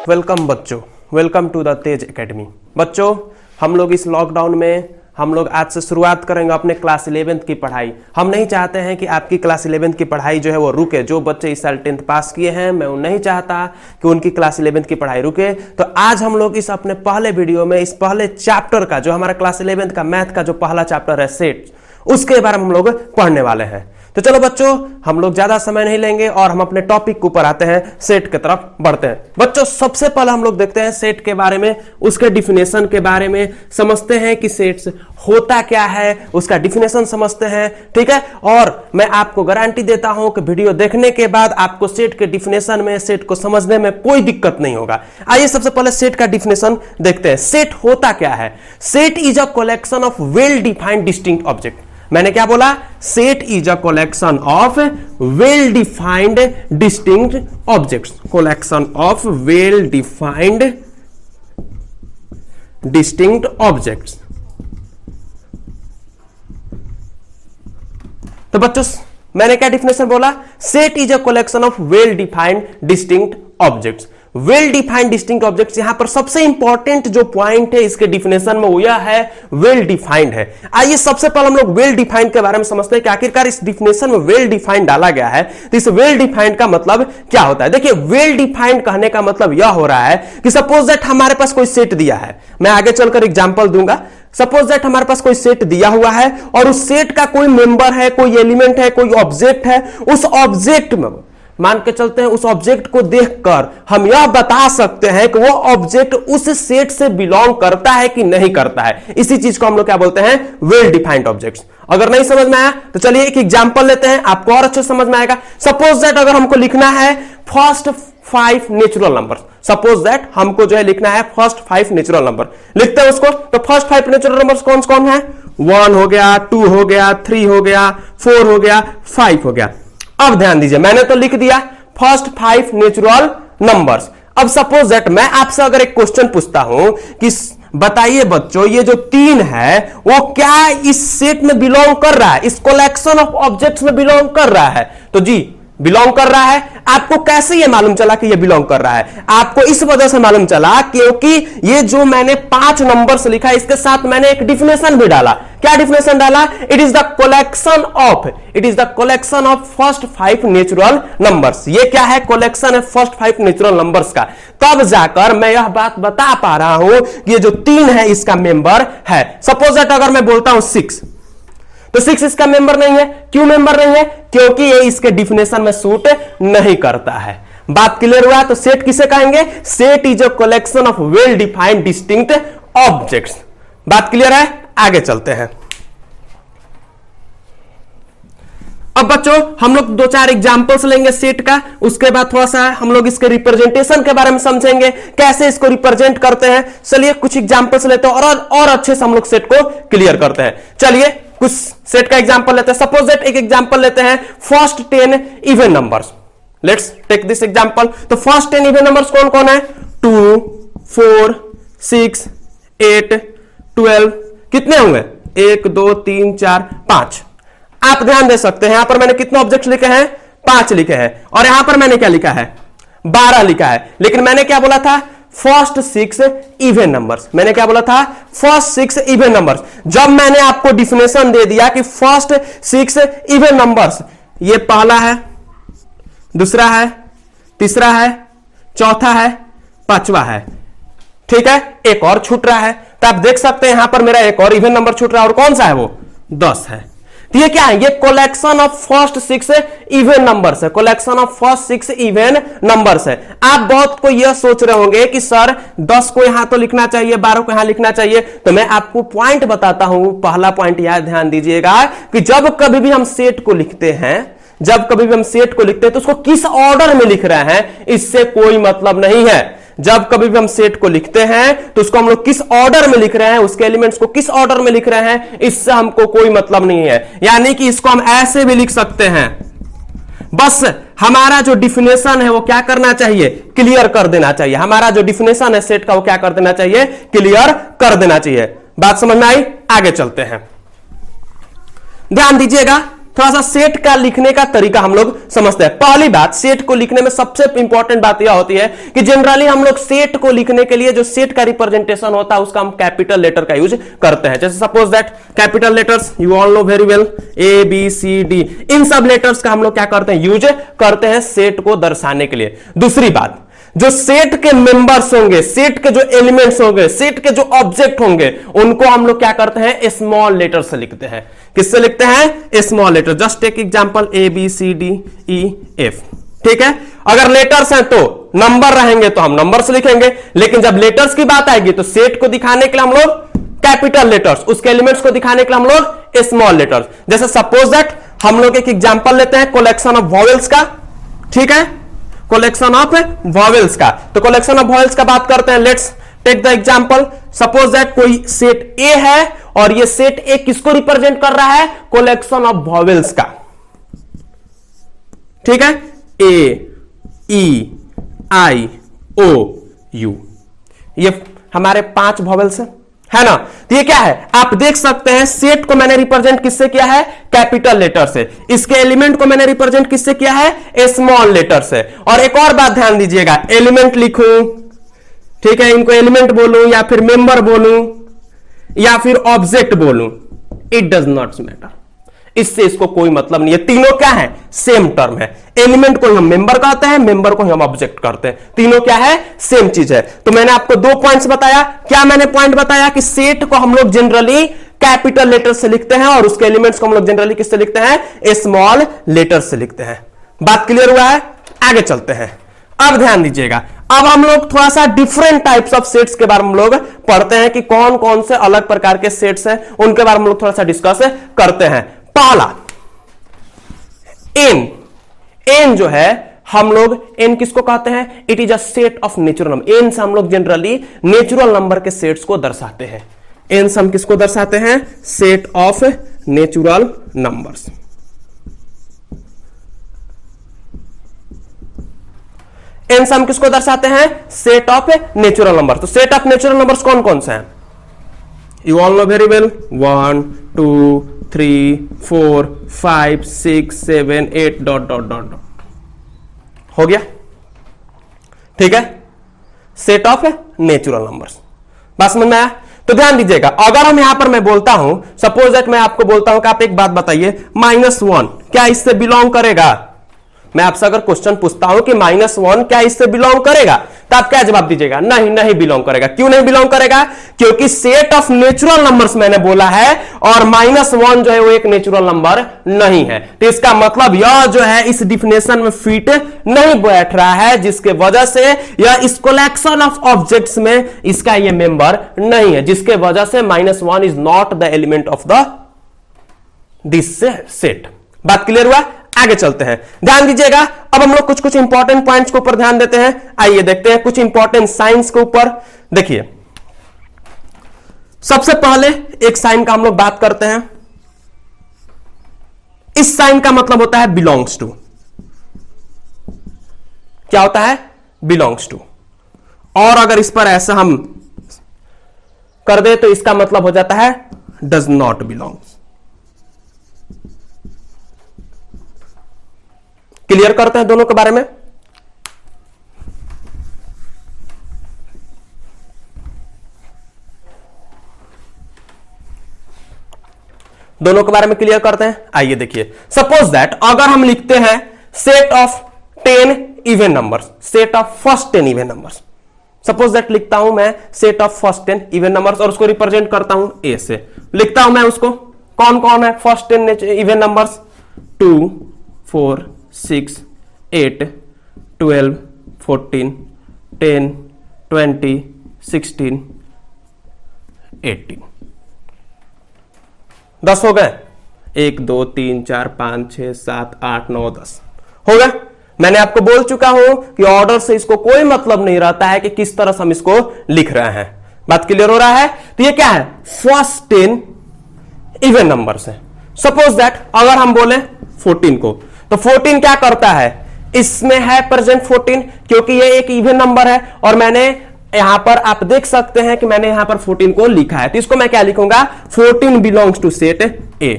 Welcome बच्चों, welcome to the Tej academy. बच्चों, हम लोग इस लॉकडाउन में हम लोग आज से शुरुआत करेंगे अपने क्लास 11th की पढ़ाई। हम नहीं चाहते हैं कि आपकी क्लास 11th की पढ़ाई जो है वो रुके। जो बच्चे इस साल 10th पास किए हैं, मैं नहीं चाहता कि उनकी क्लास 11th की पढ़ाई रुके। तो आज हम लोग इस अपने पहले वीडियो में इस पहले चैप्टर का, जो हमारा क्लास 11th का मैथ का जो पहला चैप्टर है सेट, उसके बारे में हम लोग पढ़ने वाले हैं। तो चलो बच्चों, हम लोग ज्यादा समय नहीं लेंगे और हम अपने टॉपिक के ऊपर आते हैं, सेट की तरफ बढ़ते हैं। बच्चों, सबसे पहले हम लोग देखते हैं सेट के बारे में, उसके डिफिनेशन के बारे में समझते हैं कि सेट्स होता क्या है, उसका डिफिनेशन समझते हैं। ठीक है, और मैं आपको गारंटी देता हूं कि वीडियो देखने के बाद आपको सेट के डिफिनेशन में, सेट को समझने में कोई दिक्कत नहीं होगा। आइए सबसे पहले सेट का डिफिनेशन देखते हैं। सेट होता क्या है? Set is a collection of well defined distinct object. मैंने क्या बोला? Set is a collection of well defined distinct objects. Collection of well defined distinct objects. तो बच्चों, मैंने क्या डिफिनेशन बोला? Set is a collection of well defined distinct objects. Well defined distinct objects, यहां पर सबसे इंपॉर्टेंट जो पॉइंट है इसके डिफिनेशन में वो यह है वेल डिफाइंड है। आइए सबसे पहले हम लोग वेल डिफाइंड के बारे में समझते हैं कि आखिरकार इस डिफिनेशन में वेल डिफाइंड डाला गया है। तो इस वेल डिफाइंड का मतलब क्या होता है? देखिए, वेल डिफाइंड कहने का मतलब यह हो रहा है कि सपोज दैट हमारे पास कोई सेट दिया है, मैं आगे चलकर एग्जांपल दूंगा। सपोज दैट हमारे पास कोई सेट दिया हुआ है और उस सेट का कोई मेंबर है, कोई एलिमेंट है, कोई ऑब्जेक्ट है। उस ऑब्जेक्ट में मान के चलते हैं, उस ऑब्जेक्ट को देखकर हम यह बता सकते हैं कि वो ऑब्जेक्ट उस सेट से बिलोंग करता है कि नहीं करता है। इसी चीज को हम लोग क्या बोलते हैं? Well defined objects. अगर नहीं समझ में आया तो चलिए एक एग्जांपल लेते हैं, आपको और अच्छे समझ में आएगा। सपोज दैट अगर हमको लिखना है first 5 natural number, suppose that हमको जो है लिखना है फर्स्ट 5 नेचुरल नंबर, लिखते हैं उसको। तो फर्स्ट 5 नेचुरल नंबर कौन कौन है? 1 हो गया, 2 हो गया, 3 हो गया, 4 हो गया, 5 हो गया। अब ध्यान दीजिए, मैंने तो लिख दिया फर्स्ट 5 नेचुरल नंबर्स। अब सपोज दैट मैं आपसे अगर एक क्वेश्चन पूछता हूं कि बताइए बच्चों, ये जो 3 है वो क्या इस सेट में बिलोंग कर रहा है, इस कलेक्शन ऑफ ऑब्जेक्ट्स में बिलोंग कर रहा है? तो जी बिलोंग कर रहा है। आपको कैसे ये मालूम चला कि ये बिलोंग कर रहा है? आपको इस वजह से मालूम चला क्योंकि ये जो मैंने 5 नंबर से लिखा, इसके साथ मैंने एक डिफिनेशन भी डाला। क्या डिफिनेशन डाला? It is the collection of first 5 natural numbers. ये क्या है? कलेक्शन है फर्स्ट 5 नेचुरल नंबर्स का। तब जाकर मैं यह बात बता पा रहा हूं कि ये जो 3 है इसका मेंबर है। सपोज दैट अगर मैं बोलता हूं 6, तो 6 इसका मेंबर नहीं है। क्यों मेंबर नहीं है? क्योंकि ये इसके डिफिनेशन में सूट नहीं करता है। बात क्लियर हुआ? तो सेट किसे कहेंगे? Set is a collection of well defined distinct objects. बात क्लियर है? आगे चलते हैं। अब बच्चों, हम लोग 2-4 एग्जांपल्स लेंगे सेट का, उसके बाद थोड़ा सा हम लोग इसके रिप्रेजेंटेशन के बारे में समझेंगे, कैसे इसको रिप्रेजेंट करते हैं। चलिए कुछ एग्जांपल्स लेते हैं और अच्छे से हम लोग सेट को क्लियर करते हैं। चलिए कुछ सेट का एग्जांपल लेते हैं। सपोज दैट एक एग्जांपल लेते हैं first 10 even numbers. Let's take this example. तो फर्स्ट 10 इवन नंबर्स कौन कौन है? 2, 4, 6, 8, 12। कितने होंगे? 1, 2, 3, 4, 5। आप ध्यान दे सकते हैं, यहां पर मैंने कितने ऑब्जेक्ट्स लिखे हैं? 5 लिखे हैं। और यहां पर मैंने क्या लिखा है? 12 लिखा है। लेकिन मैंने क्या बोला था? First 6 even numbers. मैंने क्या बोला था? First 6 even numbers. जब मैंने आपको डिफिनेशन दे दिया कि फर्स्ट 6 इवन नंबर्स, ये पहला है, दूसरा है, तीसरा है, चौथा है, पांचवा है, ठीक है, एक और छूट रहा है। तो आप देख सकते हैं यहां पर मेरा एक और इवन नंबर छूट रहा है, और कौन सा है वो? 10 है। तो ये क्या है? ये collection of first 6 even numbers है। Collection of first 6 even numbers है। आप बहुत को यह सोच रहे होंगे कि सर 10 को यहां तो लिखना चाहिए, 12 को यहां लिखना चाहिए। तो मैं आपको पॉइंट बताता हूं। पहला पॉइंट याद ध्यान दीजिएगा कि जब कभी भी हम सेट को लिखते हैं, तो उसको किस ऑर्डर में लिख रहे हैं इससे कोई मतलब नहीं है। जब कभी भी हम सेट को लिखते हैं तो उसको हम लोग किस ऑर्डर में लिख रहे हैं, उसके एलिमेंट्स को किस ऑर्डर में लिख रहे हैं, इससे हमको कोई मतलब नहीं है। यानी कि इसको हम ऐसे भी लिख सकते हैं। बस हमारा जो डिफिनेशन है वो क्या करना चाहिए? क्लियर कर देना चाहिए। हमारा जो डिफिनेशन है सेट का वो क्या कर देना चाहिए? क्लियर कर देना चाहिए। बात समझ में आई? आगे चलते हैं। ध्यान दीजिएगा, थोड़ा सा सेट का लिखने का तरीका हम लोग समझते हैं। पहली बात, सेट को लिखने में सबसे इंपॉर्टेंट बात यह होती है कि जनरली हम लोग सेट को लिखने के लिए जो सेट का रिप्रेजेंटेशन होता है उसका हम कैपिटल लेटर का यूज करते हैं। जैसे suppose that capital letters you all know very well, A B C D, इन सब लेटर्स का हम लोग क्या करते हैं, यूज करते हैं सेट को दर्शाने के लिए। दूसरी बात, जो सेट के मेंबर्स होंगे, सेट के जो एलिमेंट्स होंगे, सेट के जो ऑब्जेक्ट होंगे, उनको हम लोग क्या करते हैं, स्मॉल लेटर से लिखते हैं। किससे लिखते हैं, small letter. Just take example A B C D E F, ठीक है। अगर लेटर्स हैं तो नंबर रहेंगे तो हम नंबर से लिखेंगे, लेकिन जब लेटर्स की बात आएगी तो सेट को दिखाने के लिए हम लोग कैपिटल लेटर्स, उसके एलिमेंट्स को दिखाने के लिए हम लोग स्मॉल लेटर्स। जैसे सपोज दैट हम लोग एक एग्जांपल लेते हैं कलेक्शन ऑफ वॉवेल्स का, ठीक है, कलेक्शन ऑफ वॉवेल्स का। तो कलेक्शन ऑफ वॉवेल्स का बात करते हैं। Let's take the example, suppose that कोई सेट ए है और ये सेट ए किसको रिप्रेजेंट कर रहा है, कलेक्शन ऑफ वॉवेल्स का, ठीक है, ए ई आई ओ यू, ये हमारे 5 वॉवेल्स है ना। तो ये क्या है, आप देख सकते हैं सेट को मैंने रिप्रेजेंट किससे किया है, कैपिटल लेटर से। इसके एलिमेंट को मैंने रिप्रेजेंट किससे किया है, स्मॉल लेटर से। और एक और बात ध्यान दीजिएगा, एलिमेंट लिखूं, ठीक है, इनको एलिमेंट बोलूं या फिर मेंबर बोलूं या फिर ऑब्जेक्ट बोलूं, इट डज नॉट मैटर, इससे इसको कोई मतलब नहीं है। तीनों क्या है, सेम टर्म है। एलिमेंट को हम मेंबर कहते हैं, मेंबर को हम ऑब्जेक्ट करते हैं, तीनों क्या है, सेम चीज है। तो मैंने आपको 2 पॉइंट्स बताया। क्या मैंने पॉइंट बताया कि सेट को हम लोग जनरली कैपिटल लेटर से लिखते हैं और उसके एलिमेंट्स को हम लोग जनरली किससे लिखते हैं, स्मॉल लेटर से लिखते हैं। बात क्लियर हुआ है, आगे चलते हैं। अब ध्यान दीजिएगा, अब हम लोग थोड़ा सा डिफरेंट टाइप्स ऑफ सेट्स के बारे में हम लोग पढ़ते हैं कि कौन कौन से अलग प्रकार के सेट्स हैं, उनके बारे में हम लोग थोड़ा सा डिस्कस करते हैं। पहला एन, एन जो है हम लोग एन किसको कहते हैं, it is a set of natural number. N से हम लोग जनरली नेचुरल नंबर के सेट्स को दर्शाते हैं। एन से हम किसको दर्शाते हैं, set of natural numbers. N से हम किसको दर्शाते हैं, सेट ऑफ नेचुरल नंबर। तो सेट ऑफ नेचुरल नंबर्स कौन कौन से हैं, you all know very well, 1 2 3 4 5 6 7 8 dot dot dot dot, हो गया, ठीक है, सेट ऑफ नेचुरल नंबर्स। बात समझ में आया। तो ध्यान दीजिएगा, अगर हम यहां पर मैं बोलता हूं, सपोज दैट मैं आपको बोलता हूं कि आप एक बात बताइए, -1 क्या इससे बिलोंग करेगा। मैं आपसे अगर क्वेश्चन पूछता हूं कि -1 क्या इससे बिलोंग करेगा, तो आप क्या जवाब दीजिएगा, नहीं, नहीं बिलोंग करेगा। क्यों नहीं बिलोंग करेगा, क्योंकि सेट ऑफ नेचुरल नंबर्स मैंने बोला है और -1 जो है वो एक नेचुरल नंबर नहीं है। तो इसका मतलब यह जो है इस डिफिनेशन में फिट नहीं बैठ रहा है, जिसके वजह से यह इस कलेक्शन ऑफ ऑब्जेक्ट्स में इसका ये मेंबर नहीं है, जिसके वजह से -1 is not the element of the this set. बात क्लियर हुआ, आगे चलते हैं। ध्यान दीजिएगा, अब हम लोग कुछ कुछ इंपॉर्टेंट पॉइंट्स के ऊपर ध्यान देते हैं। आइए देखते हैं कुछ इंपॉर्टेंट साइंस के ऊपर। देखिए, सबसे पहले एक साइन का हम लोग बात करते हैं। इस साइन का मतलब होता है बिलोंग्स टू। क्या होता है, बिलोंग्स टू। और अगर इस पर ऐसा हम कर दे तो इसका मतलब हो जाता है डज नॉट बिलोंग्स। क्लियर करते हैं दोनों के बारे में। दोनों के बारे में क्लियर करते हैं। आइए देखिए, सपोज दैट अगर हम लिखते हैं set of 10 even numbers, set of first 10 even numbers. Suppose that लिखता हूं मैं set of first 10 even numbers और उसको रिप्रेजेंट करता हूं ए से। लिखता हूं मैं उसको, कौन कौन है फर्स्ट 10 इवन नंबर्स, 2 4 6 8 12 14 10 20 16 18। 10 हो गए, 1 2 3 4 5 6 7 8 9 10 हो गए। मैंने आपको बोल चुका हूं कि ऑर्डर से इसको कोई मतलब नहीं रहता है कि किस तरह से हम इसको लिख रहे हैं। बात क्लियर हो रहा है। तो ये क्या है, फर्स्ट 10 इवन नंबर है। सपोज दैट अगर हम बोले 14 को, तो 14 क्या करता है, इसमें है प्रेजेंट 14 क्योंकि ये एक इवन नंबर है और मैंने यहां पर आप देख सकते हैं कि मैंने यहां पर 14 को लिखा है। तो इसको मैं क्या लिखूंगा, 14 बिलोंग्स टू सेट ए।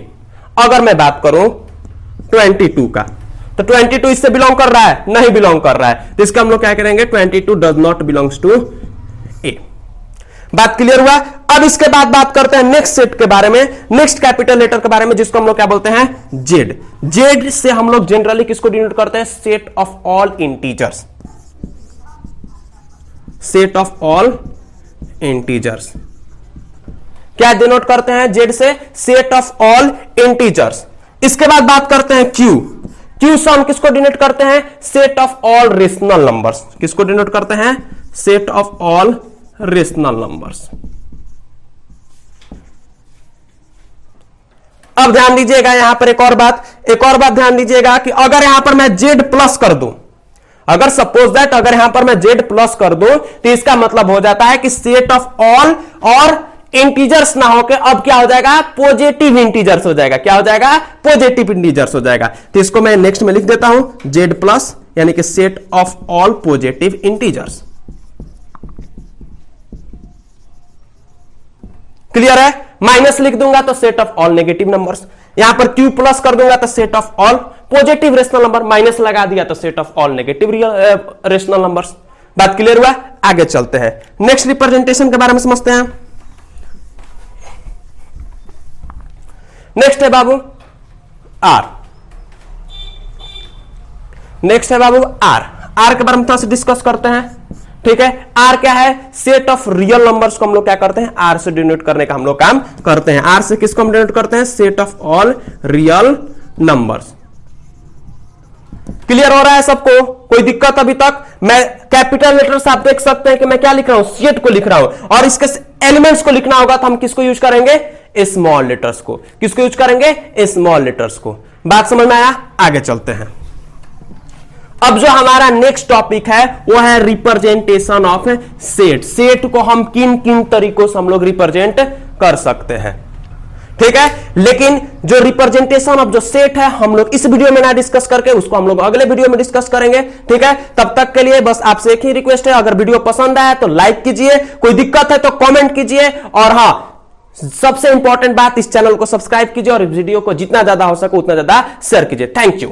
अगर मैं बात करूं 22 का। तो 22 इससे बिलोंग कर रहा है? नहीं बिलोंग कर रहा है, तो इसका हम लोग क्या करेंगे, 22 डज नॉट बिलोंग्स टू ए। बात क्लियर हुआ? अब इसके बाद बात करते हैं नेक्स्ट सेट के बारे में, नेक्स्ट कैपिटल लेटर के बारे में, जिसको हम लोग क्या बोलते हैं, जेड। जेड से हम लोग जनरली किसको डिनोट करते हैं, set of all integers. Set of all integers क्या डिनोट करते हैं जेड से, सेट ऑफ ऑल इंटीजर्स। इसके बाद बात करते हैं क्यू। क्यू से हम किसको डिनोट करते हैं, set of all rational numbers. किसको डिनोट करते हैं, set of all rational numbers. अब ध्यान दीजिएगा यहां पर एक और बात ध्यान दीजिएगा कि अगर यहां पर मैं जेड प्लस कर दूं, अगर सपोज दैट अगर यहां पर मैं जेड प्लस कर दूं, तो इसका मतलब हो जाता है कि सेट ऑफ ऑल और इंटीजर्स ना होकर अब क्या हो जाएगा, पॉजिटिव इंटीजर्स हो जाएगा। क्या हो जाएगा, पॉजिटिव इंटीजर्स हो जाएगा। तो इसको मैं नेक्स्ट में लिख देता हूं, जेड प्लस यानी कि set of all positive integers. Clear है? माइनस लिख दूंगा तो set of all negative numbers, यहां पर क्यू प्लस कर दूंगा तो set of all positive rational number, minus लगा दिया तो set of all negative rational numbers. बात क्लियर हुआ? आगे चलते हैं, नेक्स्ट रिप्रेजेंटेशन के बारे में समझते हैं। नेक्स्ट है बाबू आर। नेक्स्ट है बाबू आर। आर के बारे में थोड़ा सा डिस्कस करते हैं, ठीक है। आर क्या है, सेट ऑफ रियल नंबर्स को हम लोग क्या करते हैं, आर से डिनोट करने का हम लोग काम करते हैं। आर से किसको हम डिनोट करते हैं, set of all real numbers. Clear हो रहा है सबको? कोई दिक्कत अभी तक? मैं कैपिटल लेटर्स आप देख सकते हैं कि मैं क्या लिख रहा हूं, सेट को लिख रहा हूं, और इसके एलिमेंट्स को लिखना होगा तो हम किसको यूज करेंगे, स्मॉल लेटर्स को। किसको यूज करेंगे, स्मॉल लेटर्स को। बात समझ में आया? आगे चलते हैं। अब जो हमारा नेक्स्ट टॉपिक है वो है रिप्रेजेंटेशन ऑफ सेट। सेट को हम किन किन तरीकों से हम लोग रिप्रेजेंट कर सकते हैं, ठीक है। लेकिन जो रिप्रेजेंटेशन ऑफ जो सेट है हम लोग इस वीडियो में ना डिस्कस करके उसको हम लोग अगले वीडियो में डिस्कस करेंगे, ठीक है। तब तक के लिए बस आपसे एक ही रिक्वेस्ट है, अगर वीडियो पसंद आया तो लाइक कीजिए, कोई दिक्कत है तो कमेंट कीजिए, और हां सबसे इंपॉर्टेंट बात, इस चैनल को सब्सक्राइब कीजिए और इस वीडियो को जितना ज्यादा हो सके उतना ज्यादा शेयर कीजिए। Thank you.